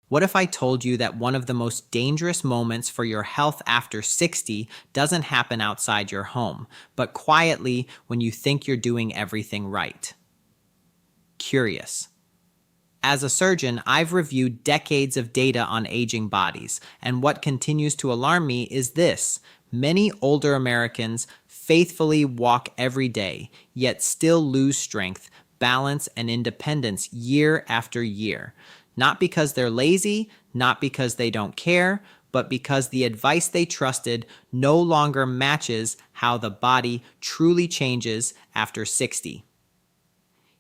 What if I told you that one of the most dangerous moments for your health after 60 doesn't happen outside your home, but quietly when you think you're doing everything right? Curious. As a surgeon, I've reviewed decades of data on aging bodies, and what continues to alarm me is this. Many older Americans faithfully walk every day, yet still lose strength, balance, and independence year after year. Not because they're lazy, not because they don't care, but because the advice they trusted no longer matches how the body truly changes after 60.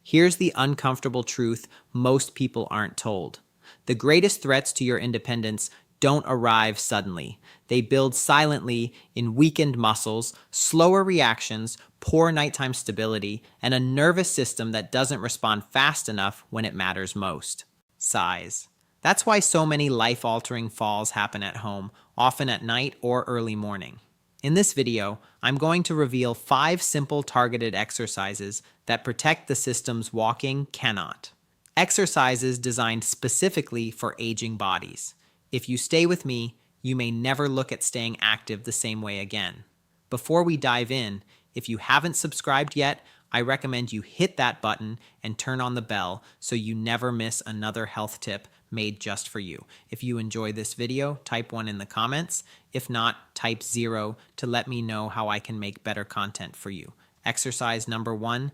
Here's the uncomfortable truth most people aren't told. The greatest threats to your independence don't arrive suddenly. They build silently in weakened muscles, slower reactions, poor nighttime stability, and a nervous system that doesn't respond fast enough when it matters most. Size. That's why so many life-altering falls happen at home, often at night or early morning. In this video, I'm going to reveal 5 simple targeted exercises that protect the systems walking cannot. Exercises designed specifically for aging bodies. If you stay with me, you may never look at staying active the same way again. Before we dive in, if you haven't subscribed yet, I recommend you hit that button and turn on the bell so you never miss another health tip made just for you. If you enjoy this video, type 1 in the comments. If not, type 0 to let me know how I can make better content for you. Exercise number 1,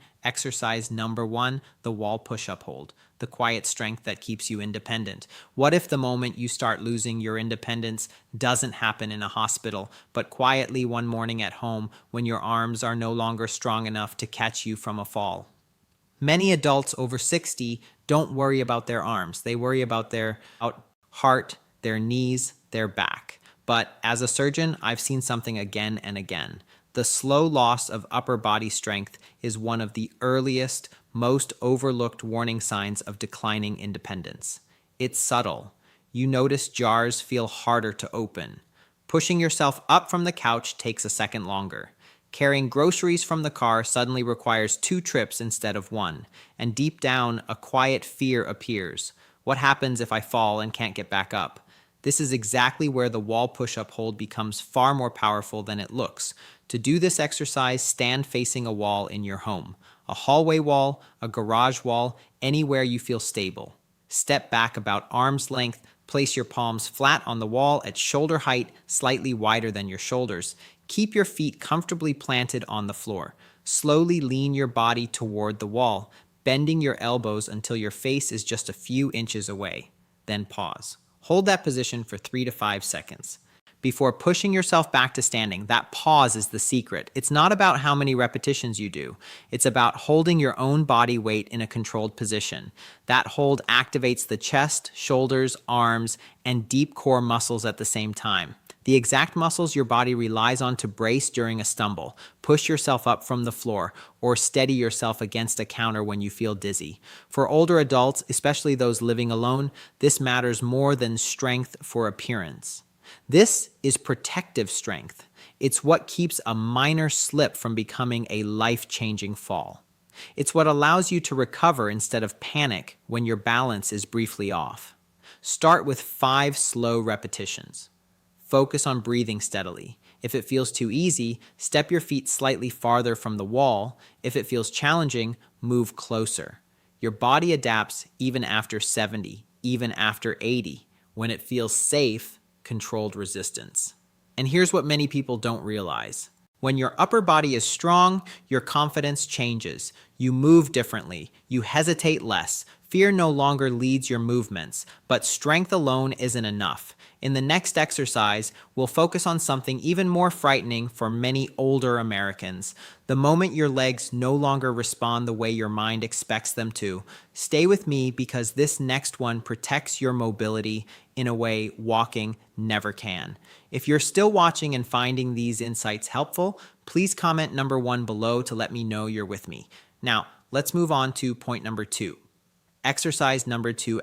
the wall push-up hold, the quiet strength that keeps you independent. What if the moment you start losing your independence doesn't happen in a hospital, but quietly one morning at home when your arms are no longer strong enough to catch you from a fall? Many adults over 60 don't worry about their arms. They worry about their heart, their knees, their back. But as a surgeon, I've seen something again and again. The slow loss of upper body strength is one of the earliest, most overlooked warning signs of declining independence. It's subtle. You notice jars feel harder to open. Pushing yourself up from the couch takes a second longer. Carrying groceries from the car suddenly requires 2 trips instead of 1, and deep down, a quiet fear appears. What happens if I fall and can't get back up? This is exactly where the wall push-up hold becomes far more powerful than it looks. To do this exercise, stand facing a wall in your home. A hallway wall, a garage wall, anywhere you feel stable. Step back about arm's length, place your palms flat on the wall at shoulder height, slightly wider than your shoulders. Keep your feet comfortably planted on the floor. Slowly lean your body toward the wall, bending your elbows until your face is just a few inches away. Then pause. Hold that position for 3 to 5 seconds. Before pushing yourself back to standing, that pause is the secret. It's not about how many repetitions you do. It's about holding your own body weight in a controlled position. That hold activates the chest, shoulders, arms, and deep core muscles at the same time. The exact muscles your body relies on to brace during a stumble, push yourself up from the floor, or steady yourself against a counter when you feel dizzy. For older adults, especially those living alone, this matters more than strength for appearance. This is protective strength. It's what keeps a minor slip from becoming a life-changing fall. It's what allows you to recover instead of panic when your balance is briefly off. Start with 5 slow repetitions. Focus on breathing steadily. If it feels too easy, step your feet slightly farther from the wall. If it feels challenging, move closer. Your body adapts even after 70, even after 80. When it feels safe, controlled resistance. And here's what many people don't realize. When your upper body is strong, your confidence changes. You move differently. You hesitate less. Fear no longer leads your movements, but strength alone isn't enough. In the next exercise, we'll focus on something even more frightening for many older Americans. The moment your legs no longer respond the way your mind expects them to. Stay with me because this next one protects your mobility in a way walking never can. If you're still watching and finding these insights helpful, please comment number 1 below to let me know you're with me. Now, let's move on to point number 2. Exercise number 2,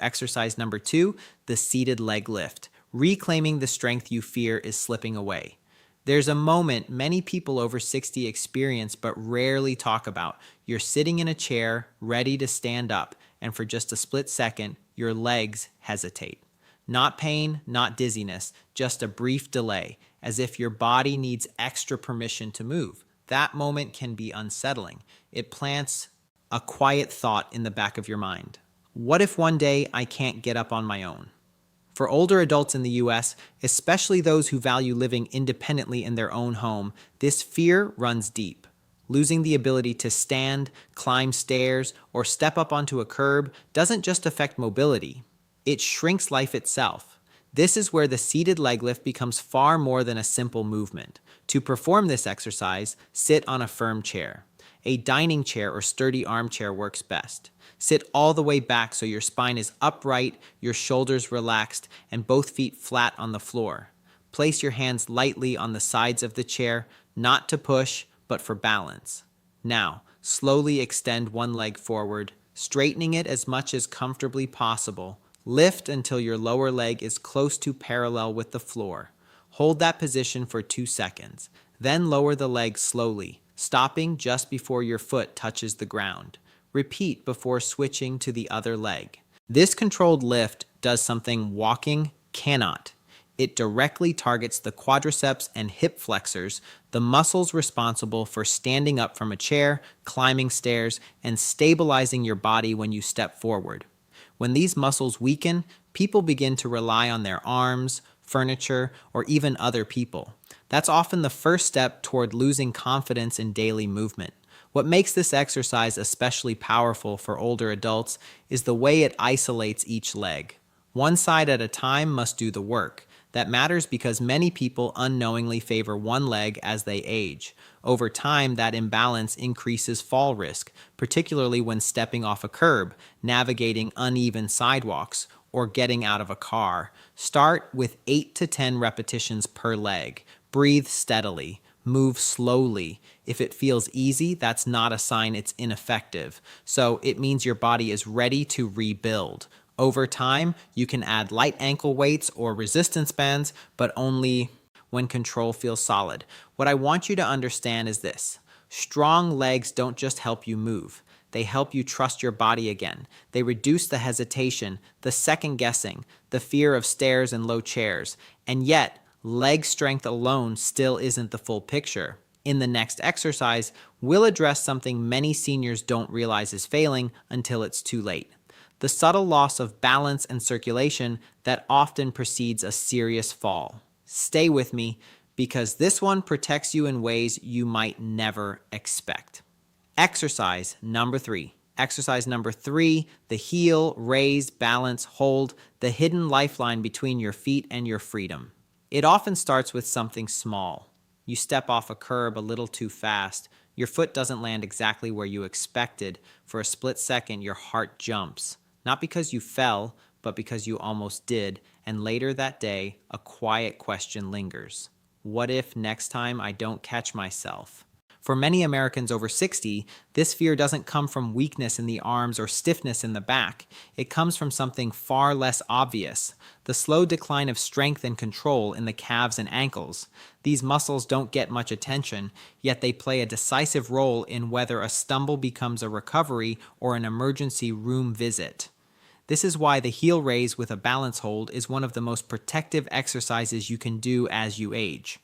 the seated leg lift. Reclaiming the strength you fear is slipping away. There's a moment many people over 60 experience but rarely talk about. You're sitting in a chair, ready to stand up, and for just a split second, your legs hesitate. Not pain, not dizziness, just a brief delay, as if your body needs extra permission to move. That moment can be unsettling. It plants a quiet thought in the back of your mind. What if one day I can't get up on my own? For older adults in the US, especially those who value living independently in their own home, this fear runs deep. Losing the ability to stand, climb stairs, or step up onto a curb doesn't just affect mobility, it shrinks life itself. This is where the seated leg lift becomes far more than a simple movement. To perform this exercise, sit on a firm chair. A dining chair or sturdy armchair works best. Sit all the way back so your spine is upright, your shoulders relaxed, and both feet flat on the floor. Place your hands lightly on the sides of the chair, not to push, but for balance. Now, slowly extend one leg forward, straightening it as much as comfortably possible. Lift until your lower leg is close to parallel with the floor. Hold that position for 2 seconds. Then lower the leg slowly, stopping just before your foot touches the ground. Repeat before switching to the other leg. This controlled lift does something walking cannot. It directly targets the quadriceps and hip flexors, the muscles responsible for standing up from a chair, climbing stairs, and stabilizing your body when you step forward. When these muscles weaken, people begin to rely on their arms, furniture, or even other people. That's often the first step toward losing confidence in daily movement. What makes this exercise especially powerful for older adults is the way it isolates each leg. One side at a time must do the work. That matters because many people unknowingly favor one leg as they age. Over time, that imbalance increases fall risk, particularly when stepping off a curb, navigating uneven sidewalks, or getting out of a car. Start with 8 to 10 repetitions per leg. Breathe steadily. Move slowly. If it feels easy, that's not a sign it's ineffective. So it means your body is ready to rebuild. Over time, you can add light ankle weights or resistance bands, but only when control feels solid. What I want you to understand is this. Strong legs don't just help you move. They help you trust your body again. They reduce the hesitation, the second guessing, the fear of stairs and low chairs. And yet, leg strength alone still isn't the full picture. In the next exercise, we'll address something many seniors don't realize is failing until it's too late. The subtle loss of balance and circulation that often precedes a serious fall. Stay with me because this one protects you in ways you might never expect. Exercise number 3. Exercise number 3, the heel, raise, balance, hold, the hidden lifeline between your feet and your freedom. It often starts with something small. You step off a curb a little too fast. Your foot doesn't land exactly where you expected. For a split second, your heart jumps. Not because you fell, but because you almost did, and later that day, a quiet question lingers. What if next time I don't catch myself? For many Americans over 60, this fear doesn't come from weakness in the arms or stiffness in the back. It comes from something far less obvious, the slow decline of strength and control in the calves and ankles. These muscles don't get much attention, yet they play a decisive role in whether a stumble becomes a recovery or an emergency room visit. This is why the heel raise with a balance hold is one of the most protective exercises you can do as you age.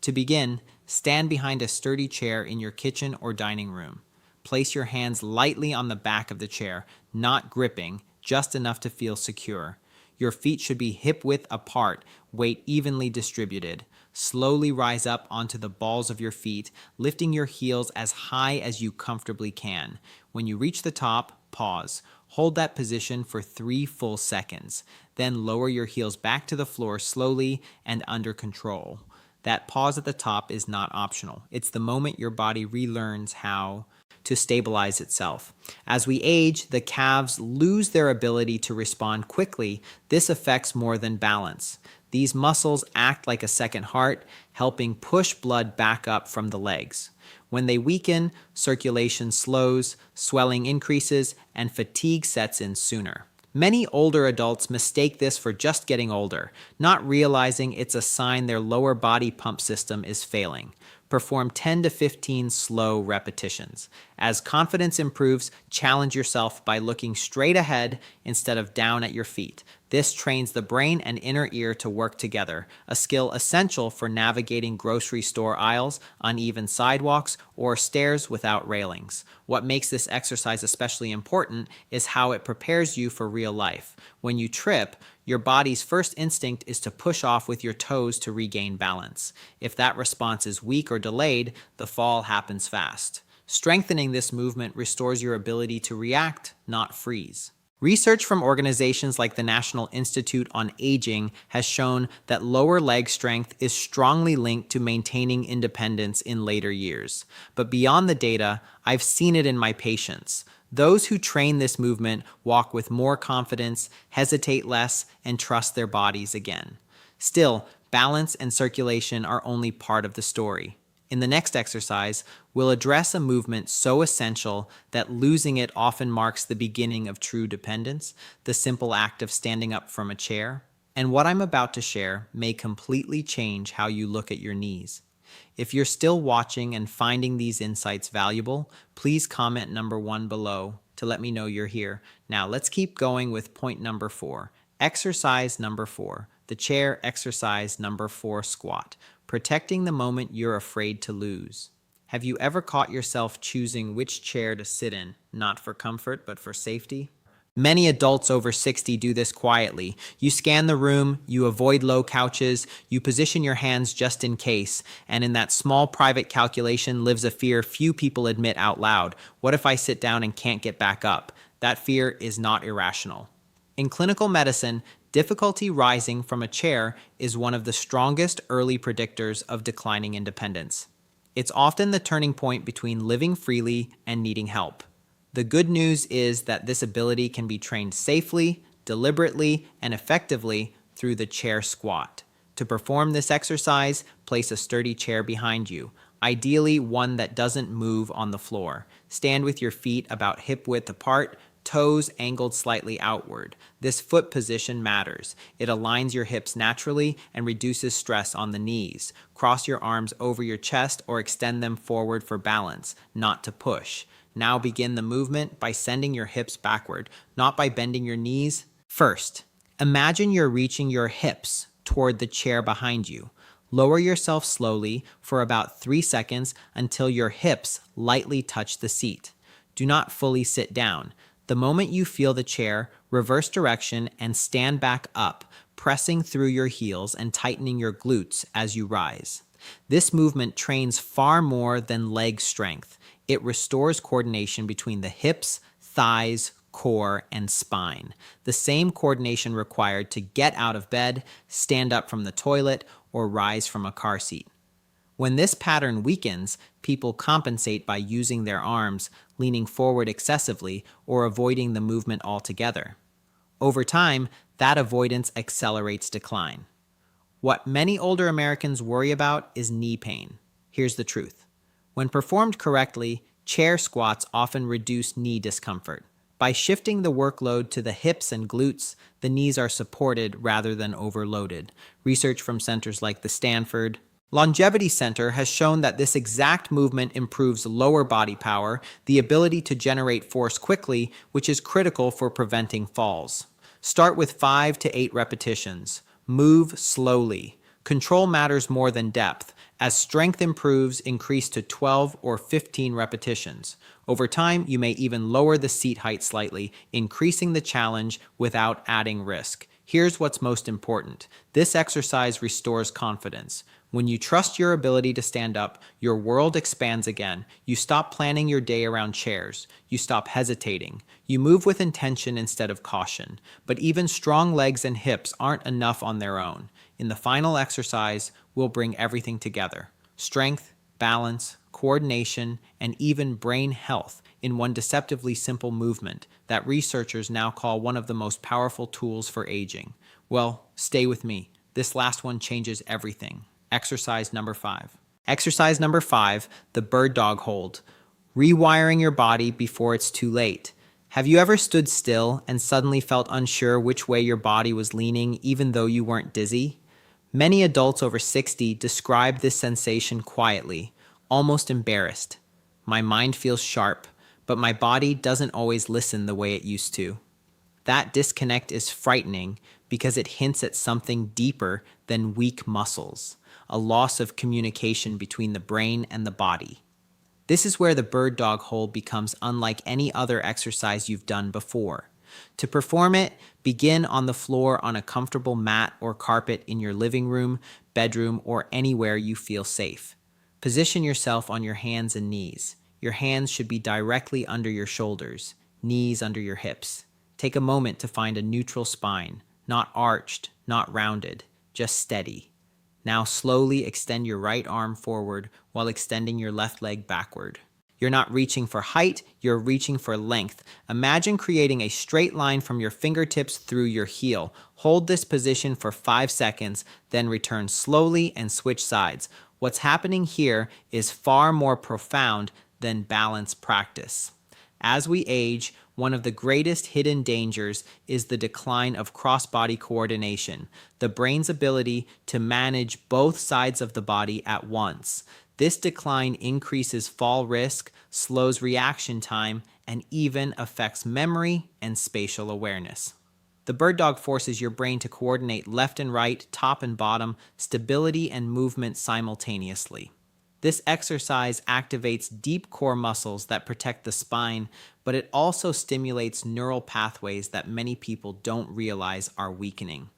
To begin, stand behind a sturdy chair in your kitchen or dining room. Place your hands lightly on the back of the chair, not gripping, just enough to feel secure. Your feet should be hip-width apart, weight evenly distributed. Slowly rise up onto the balls of your feet, lifting your heels as high as you comfortably can. When you reach the top, pause. Hold that position for 3 full seconds. Then lower your heels back to the floor slowly and under control. That pause at the top is not optional. It's the moment your body relearns how to stabilize itself. As we age, the calves lose their ability to respond quickly. This affects more than balance. These muscles act like a second heart, helping push blood back up from the legs. When they weaken, circulation slows, swelling increases, and fatigue sets in sooner. Many older adults mistake this for just getting older, not realizing it's a sign their lower body pump system is failing. Perform 10 to 15 slow repetitions. As confidence improves, challenge yourself by looking straight ahead instead of down at your feet. This trains the brain and inner ear to work together, a skill essential for navigating grocery store aisles, uneven sidewalks, or stairs without railings. What makes this exercise especially important is how it prepares you for real life. When you trip, your body's first instinct is to push off with your toes to regain balance. If that response is weak or delayed, the fall happens fast. Strengthening this movement restores your ability to react, not freeze. Research from organizations like the National Institute on Aging has shown that lower leg strength is strongly linked to maintaining independence in later years. But beyond the data, I've seen it in my patients. Those who train this movement walk with more confidence, hesitate less, and trust their bodies again. Still, balance and circulation are only part of the story. In the next exercise, we'll address a movement so essential that losing it often marks the beginning of true dependence, the simple act of standing up from a chair. And what I'm about to share may completely change how you look at your knees. If you're still watching and finding these insights valuable, please comment number 1 below to let me know you're here. Now let's keep going with point number 4. Exercise number 4, the chair exercise number 4 squat. Protecting the moment you're afraid to lose. Have you ever caught yourself choosing which chair to sit in, not for comfort, but for safety? Many adults over 60 do this quietly. You scan the room, you avoid low couches, you position your hands just in case, and in that small private calculation lives a fear few people admit out loud. What if I sit down and can't get back up? That fear is not irrational. In clinical medicine, difficulty rising from a chair is one of the strongest early predictors of declining independence. It's often the turning point between living freely and needing help. The good news is that this ability can be trained safely, deliberately, and effectively through the chair squat. To perform this exercise, place a sturdy chair behind you, ideally one that doesn't move on the floor. Stand with your feet about hip width apart, toes angled slightly outward. This foot position matters. It aligns your hips naturally and reduces stress on the knees. Cross your arms over your chest or extend them forward for balance, not to push. Now begin the movement by sending your hips backward, not by bending your knees. First, imagine you're reaching your hips toward the chair behind you. Lower yourself slowly for about 3 seconds until your hips lightly touch the seat. Do not fully sit down. The moment you feel the chair, reverse direction and stand back up, pressing through your heels and tightening your glutes as you rise. This movement trains far more than leg strength. It restores coordination between the hips, thighs, core, and spine. The same coordination required to get out of bed, stand up from the toilet, or rise from a car seat. When this pattern weakens, people compensate by using their arms, leaning forward excessively, or avoiding the movement altogether. Over time, that avoidance accelerates decline. What many older Americans worry about is knee pain. Here's the truth. When performed correctly, chair squats often reduce knee discomfort. By shifting the workload to the hips and glutes, the knees are supported rather than overloaded. Research from centers like the Stanford Longevity Center has shown that this exact movement improves lower body power, the ability to generate force quickly, which is critical for preventing falls. Start with 5 to 8 repetitions. Move slowly. Control matters more than depth. As strength improves, increase to 12 or 15 repetitions. Over time, you may even lower the seat height slightly, increasing the challenge without adding risk. Here's what's most important. This exercise restores confidence. When you trust your ability to stand up, your world expands again. You stop planning your day around chairs. You stop hesitating. You move with intention instead of caution. But even strong legs and hips aren't enough on their own. In the final exercise, we'll bring everything together. Strength, balance, coordination, and even brain health in one deceptively simple movement that researchers now call one of the most powerful tools for aging. Well, stay with me. This last one changes everything. Exercise number 5. Exercise number 5, the bird dog hold. Rewiring your body before it's too late. Have you ever stood still and suddenly felt unsure which way your body was leaning even though you weren't dizzy? Many adults over 60 describe this sensation quietly, almost embarrassed. My mind feels sharp, but my body doesn't always listen the way it used to. That disconnect is frightening because it hints at something deeper than weak muscles, a loss of communication between the brain and the body. This is where the bird dog hold becomes unlike any other exercise you've done before. To perform it, begin on the floor on a comfortable mat or carpet in your living room, bedroom, or anywhere you feel safe. Position yourself on your hands and knees. Your hands should be directly under your shoulders, knees under your hips. Take a moment to find a neutral spine, not arched, not rounded, just steady. Now slowly extend your right arm forward while extending your left leg backward. You're not reaching for height, you're reaching for length. Imagine creating a straight line from your fingertips through your heel. Hold this position for 5 seconds, then return slowly and switch sides. What's happening here is far more profound than balance practice. As we age, one of the greatest hidden dangers is the decline of cross-body coordination, the brain's ability to manage both sides of the body at once. This decline increases fall risk, slows reaction time, and even affects memory and spatial awareness. The bird dog forces your brain to coordinate left and right, top and bottom, stability and movement simultaneously. This exercise activates deep core muscles that protect the spine, but it also stimulates neural pathways that many people don't realize are weakening.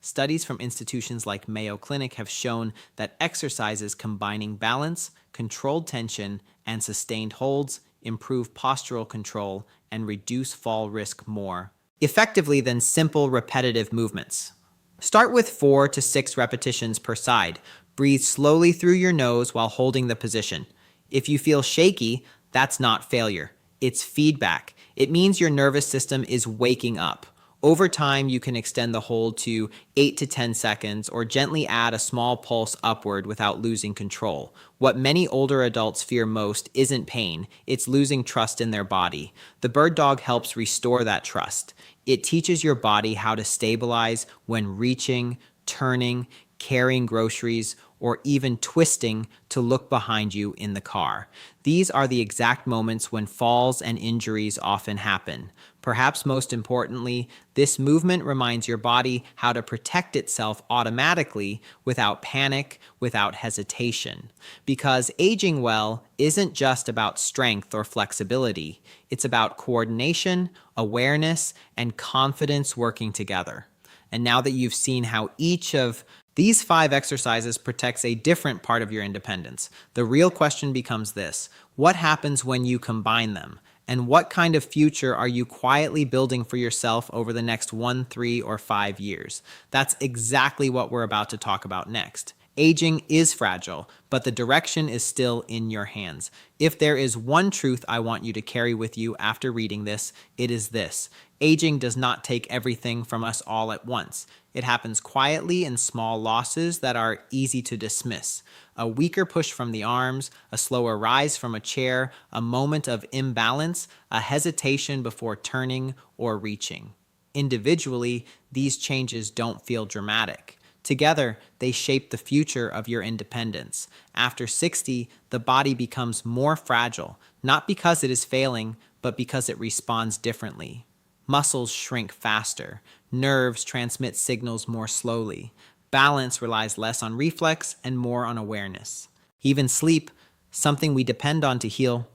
Studies from institutions like Mayo Clinic have shown that exercises combining balance, controlled tension, and sustained holds improve postural control and reduce fall risk more effectively than simple repetitive movements. Start with 4 to 6 repetitions per side. Breathe slowly through your nose while holding the position. If you feel shaky, that's not failure. It's feedback. It means your nervous system is waking up. Over time, you can extend the hold to 8 to 10 seconds or gently add a small pulse upward without losing control. What many older adults fear most isn't pain, it's losing trust in their body. The bird dog helps restore that trust. It teaches your body how to stabilize when reaching, turning, carrying groceries, or even twisting to look behind you in the car. These are the exact moments when falls and injuries often happen. Perhaps most importantly, this movement reminds your body how to protect itself automatically without panic, without hesitation. Because aging well isn't just about strength or flexibility, it's about coordination, awareness, and confidence working together. And now that you've seen how each of these 5 exercises protects a different part of your independence, the real question becomes this: what happens when you combine them? And what kind of future are you quietly building for yourself over the next 1, 3, or 5 years? That's exactly what we're about to talk about next. Aging is fragile, but the direction is still in your hands. If there is one truth I want you to carry with you after reading this, it is this: aging does not take everything from us all at once. It happens quietly in small losses that are easy to dismiss. A weaker push from the arms, a slower rise from a chair, a moment of imbalance, a hesitation before turning or reaching. Individually, these changes don't feel dramatic. Together, they shape the future of your independence. After 60, the body becomes more fragile, not because it is failing, but because it responds differently. Muscles shrink faster. Nerves transmit signals more slowly. Balance relies less on reflex and more on awareness. Even sleep, something we depend on to heal,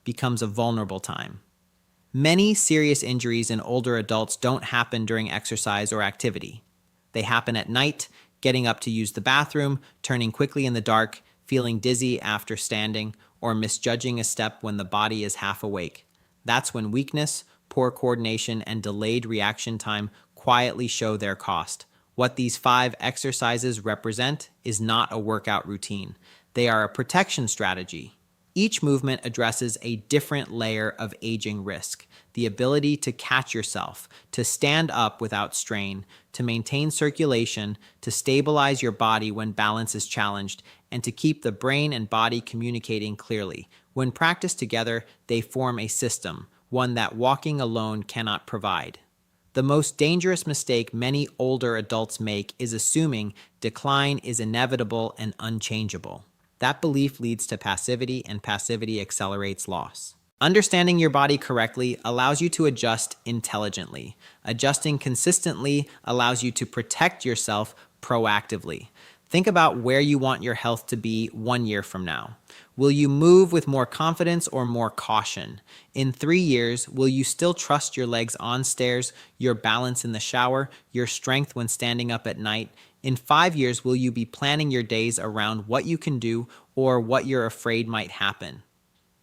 becomes a vulnerable time. Many serious injuries in older adults don't happen during exercise or activity. They happen at night, getting up to use the bathroom, turning quickly in the dark, feeling dizzy after standing, or misjudging a step when the body is half awake. That's when weakness, poor coordination, and delayed reaction time quietly show their cost. What these 5 exercises represent is not a workout routine. They are a protection strategy. Each movement addresses a different layer of aging risk: the ability to catch yourself, to stand up without strain, to maintain circulation, to stabilize your body when balance is challenged, and to keep the brain and body communicating clearly. When practiced together, they form a system, one that walking alone cannot provide. The most dangerous mistake many older adults make is assuming decline is inevitable and unchangeable. That belief leads to passivity, and passivity accelerates loss. Understanding your body correctly allows you to adjust intelligently. Adjusting consistently allows you to protect yourself proactively. Think about where you want your health to be 1 year from now. Will you move with more confidence or more caution? In 3 years, will you still trust your legs on stairs, your balance in the shower, your strength when standing up at night? In 5 years, will you be planning your days around what you can do or what you're afraid might happen?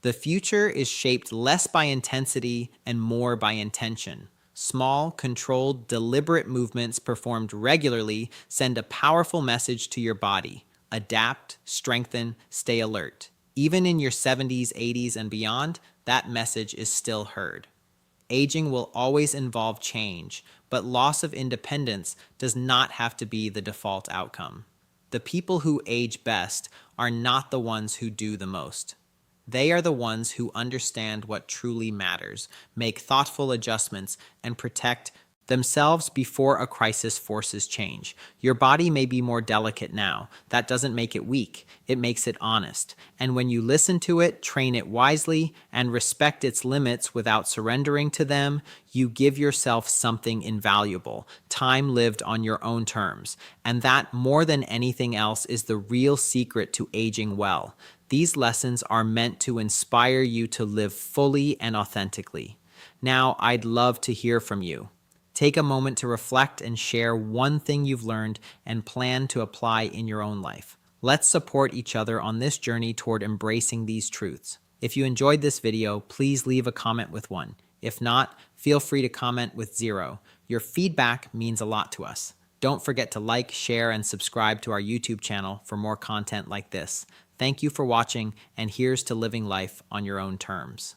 The future is shaped less by intensity and more by intention. Small, controlled, deliberate movements performed regularly send a powerful message to your body. Adapt, strengthen, stay alert. Even in your 70s, 80s, and beyond, that message is still heard. Aging will always involve change, but loss of independence does not have to be the default outcome. The people who age best are not the ones who do the most. They are the ones who understand what truly matters, make thoughtful adjustments, and protect themselves before a crisis forces change. Your body may be more delicate now. That doesn't make it weak. It makes it honest. And when you listen to it, train it wisely, and respect its limits without surrendering to them, you give yourself something invaluable, time lived on your own terms. And that, more than anything else, is the real secret to aging well. These lessons are meant to inspire you to live fully and authentically. Now, I'd love to hear from you. Take a moment to reflect and share one thing you've learned and plan to apply in your own life. Let's support each other on this journey toward embracing these truths. If you enjoyed this video, please leave a comment with 1. If not, feel free to comment with 0. Your feedback means a lot to us. Don't forget to like, share, and subscribe to our YouTube channel for more content like this. Thank you for watching, and here's to living life on your own terms.